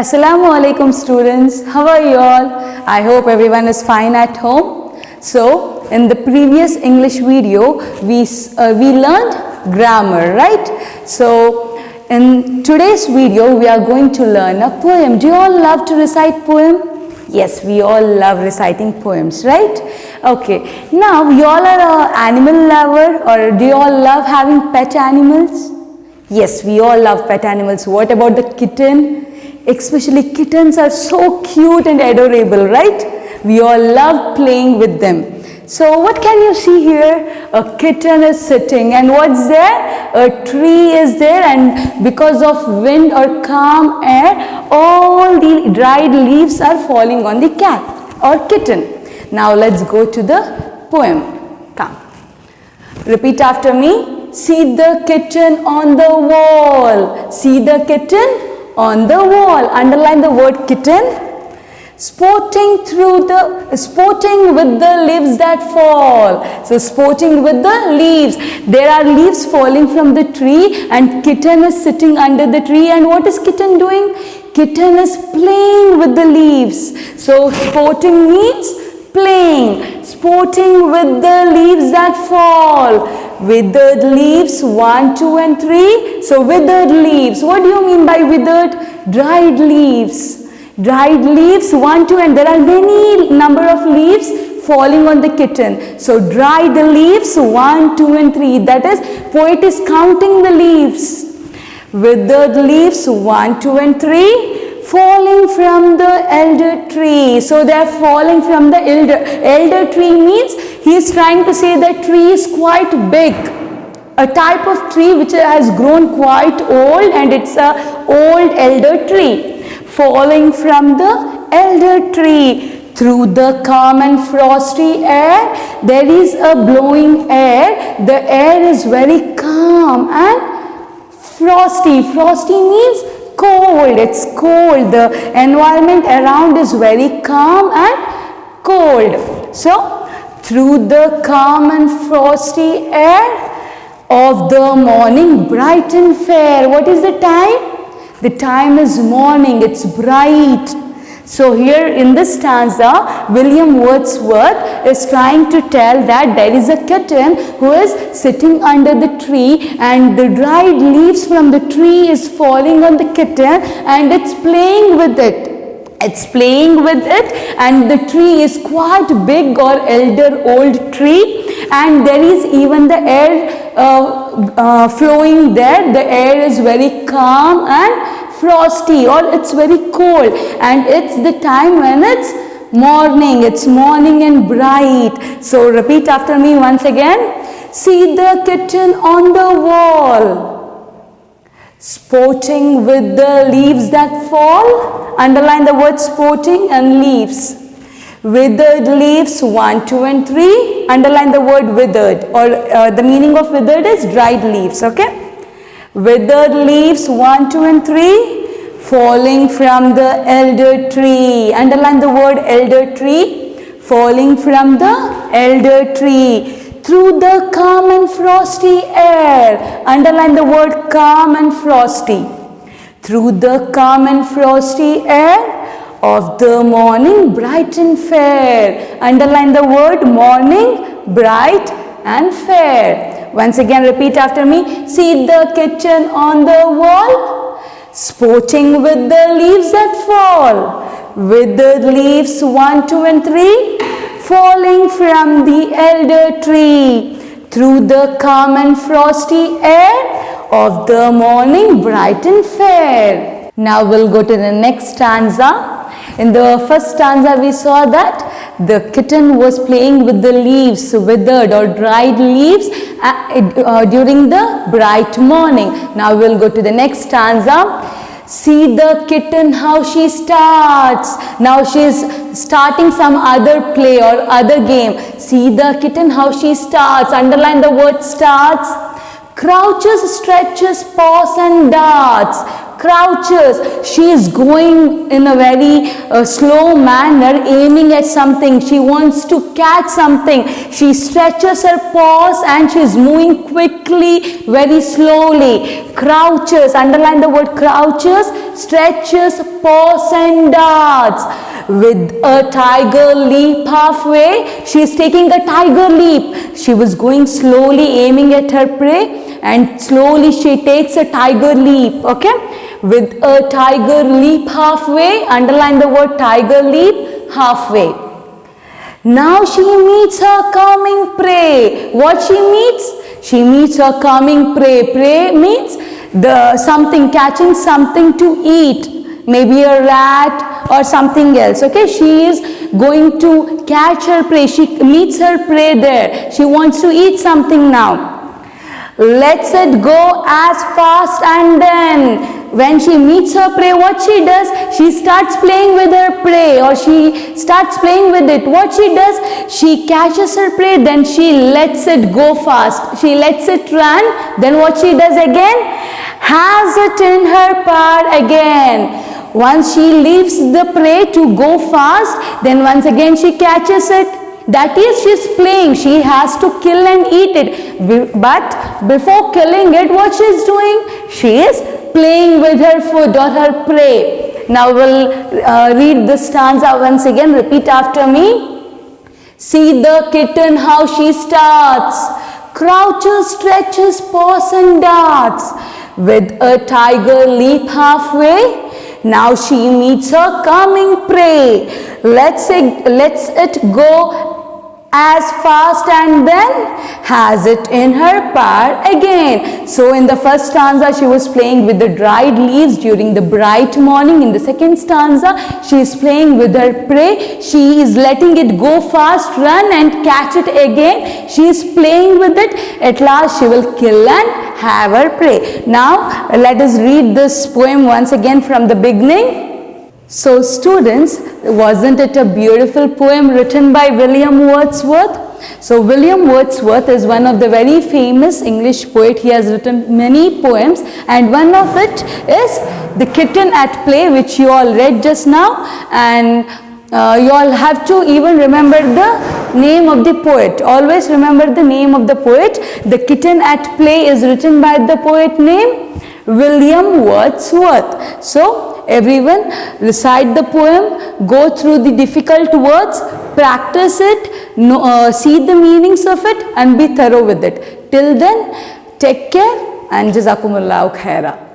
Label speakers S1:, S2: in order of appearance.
S1: Assalamu alaikum students, how are you all? I hope everyone is fine at home. So in the previous English video we learned grammar, right? So in today's video we are going to learn a poem. Do you all love to recite poem? Yes, we all love reciting poems, right? Okay, now you all are an animal lover, or do you all love having pet animals? Yes, we all love pet animals. What about the kitten? Especially kittens are so cute and adorable, right? We all love playing with them. So what can you see here? A kitten is sitting, and what's there? A tree is there, and because of wind or calm air, all the dried leaves are falling on the cat or kitten. Now let's go to the poem. Come. Repeat after me. See the kitten on the wall. See the kitten on the wall. Underline the word kitten. Sporting with the leaves that fall. So sporting with the leaves. There are leaves falling from the tree, and kitten is sitting under the tree. And what is kitten doing? Kitten is playing with the leaves. So sporting means playing. Sporting with the leaves that fall. Withered leaves 1, 2 and 3. So withered leaves. What do you mean by withered? Dried leaves. Dried leaves 1, 2, and there are many number of leaves falling on the kitten. So dried leaves 1, 2 and 3. That is, poet is counting the leaves. Withered leaves 1, 2 and 3. Falling from the elder tree. So they are falling from the elder tree means he is trying to say that tree is quite big. A type of tree which has grown quite old, and it's a old elder tree. Falling from the elder tree. Through the calm and frosty air, there is a blowing air. The air is very calm and frosty. Frosty means cold. It's cold. The environment around is very calm and cold. So through the calm and frosty air of the morning, bright and fair. What is the time? The time is morning. It's bright. So here in this stanza, William Wordsworth is trying to tell that there is a kitten who is sitting under the tree, and the dried leaves from the tree is falling on the kitten, and it's playing with it. It's playing with it, and the tree is quite big or elder old tree, and there is even the air flowing there. The air is very calm and frosty, or it's very cold, and it's the time when it's morning. It's morning and bright. So repeat after me once again. See the kitten on the wall, sporting with the leaves that fall. Underline the word sporting and leaves. Withered leaves 1, 2 and 3. Underline the word withered, or the meaning of withered is dried leaves. Okay. Withered leaves 1, 2 and 3. Falling from the elder tree. Underline the word elder tree. Falling from the elder tree. Through the calm and frosty air. Underline the word calm and frosty. Through the calm and frosty air of the morning, bright and fair. Underline the word morning, bright and fair. Once again, repeat after me. See the kitten on the wall, sporting with the leaves that fall. Withered leaves 1, 2 and 3. Falling from the elder tree. Through the calm and frosty air of the morning, bright and fair. Now we'll go to the next stanza. In the first stanza we saw that the kitten was playing with the leaves, withered or dried leaves during the bright morning. Now we'll go to the next stanza. See the kitten how she starts. Now she is starting some other play or other game. See the kitten how she starts. Underline the word starts. Crouches, stretches, paws and darts. crouches. She is going in a very slow manner, aiming at something. She wants to catch something. She stretches her paws and she is moving quickly, very slowly. Crouches, underline the word crouches, stretches, paws and darts. With a tiger leap halfway, she is taking a tiger leap. She was going slowly, aiming at her prey, and slowly she takes a tiger leap. Okay, with a tiger leap halfway, underline the word tiger leap, halfway. Now she meets her coming prey. What she meets? She meets her coming prey. Prey means the something, catching something to eat, maybe a rat or something else. Okay, she is going to catch her prey. She meets her prey there. She wants to eat something now. Lets it go as fast, and then when she meets her prey, what she does? She starts playing with her prey, or she starts playing with it. What she does? She catches her prey, then she lets it go fast. She lets it run. Then what she does again? Has it in her power again. Once she leaves the prey to go fast, then once again she catches it. That is, she is playing. She has to kill and eat it. But before killing it, what she is doing? She is playing with her food or her prey. Now we'll read the stanza once again. Repeat after me. See the kitten how she starts. Crouches, stretches, paws and darts. With a tiger leap halfway. Now she meets her coming prey. Let's it go as fast, and then has it in her power again. So in the first stanza she was playing with the dried leaves during the bright morning. In the second stanza she is playing with her prey. She is letting it go fast, run and catch it again. She is playing with it. At last she will kill and have her prey. Now let us read this poem once again from the beginning. So students, wasn't it a beautiful poem written by William Wordsworth? So William Wordsworth is one of the very famous English poet. He has written many poems, and one of it is The Kitten at Play, which you all read just now, and you all have to even remember the name of the poet. Always remember the name of the poet. The Kitten at Play is written by the poet named William Wordsworth. So everyone recite the poem, go through the difficult words, practice it, see the meanings of it and be thorough with it. Till then, take care and Jazakumullahu khaira.